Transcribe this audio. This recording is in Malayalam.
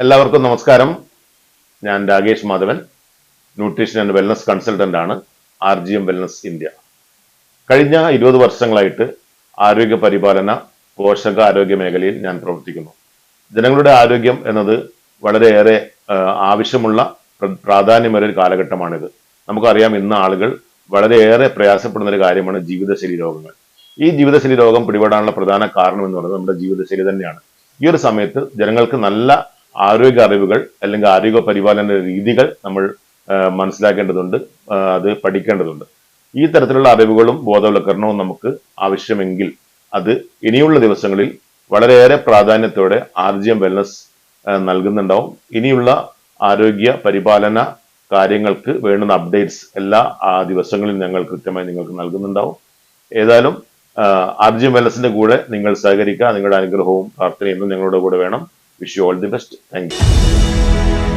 എല്ലാവർക്കും നമസ്കാരം. ഞാൻ Rakesh Madhavan, nutrition and wellness consultant ആണ്, RGM വെൽനസ് ഇന്ത്യ. കഴിഞ്ഞ 20 വർഷങ്ങളായിട്ട് ആരോഗ്യ പരിപാലന പോഷകാരോഗ്യ മേഖലയിൽ ഞാൻ പ്രവർത്തിക്കുന്നു. ജനങ്ങളുടെ ആരോഗ്യം എന്നത് വളരെയേറെ ആവശ്യമുള്ള പ്രാധാന്യമേറിയ ഒരു കാലഘട്ടമാണിത്. നമുക്കറിയാം, ഇന്ന് ആളുകൾ വളരെയേറെ പ്രയാസപ്പെടുന്ന ഒരു കാര്യമാണ് ജീവിതശൈലി രോഗങ്ങൾ. ഈ ജീവിതശൈലി രോഗം പിടിപെടാനുള്ള പ്രധാന കാരണം എന്ന് പറയുന്നത് നമ്മുടെ ജീവിതശൈലി തന്നെയാണ്. ഈ ഒരു സമയത്ത് ജനങ്ങൾക്ക് നല്ല ആരോഗ്യ അറിവുകൾ അല്ലെങ്കിൽ ആരോഗ്യ പരിപാലന രീതികൾ നമ്മൾ മനസ്സിലാക്കേണ്ടതുണ്ട്, അത് പഠിക്കേണ്ടതുണ്ട്. ഈ തരത്തിലുള്ള അറിവുകളും ബോധവൽക്കരണവും നമുക്ക് ആവശ്യമെങ്കിൽ അത് ഇനിയുള്ള ദിവസങ്ങളിൽ വളരെയേറെ പ്രാധാന്യത്തോടെ RGM വെൽനസ് നൽകുന്നുണ്ടാവും. ഇനിയുള്ള ആരോഗ്യ പരിപാലന കാര്യങ്ങൾക്ക് വേണ്ടുന്ന അപ്ഡേറ്റ്സ് എല്ലാ ദിവസങ്ങളിലും ഞങ്ങൾ കൃത്യമായി നിങ്ങൾക്ക് നൽകുന്നുണ്ടാവും. ഏതായാലും RGM വെൽനസിന്റെ കൂടെ നിങ്ങൾ സഹകരിക്കുക. നിങ്ങളുടെ അനുഗ്രഹവും പ്രാർത്ഥനയും എന്നും ഞങ്ങളുടെ കൂടെ വേണം. Wish you all the best. Thank you.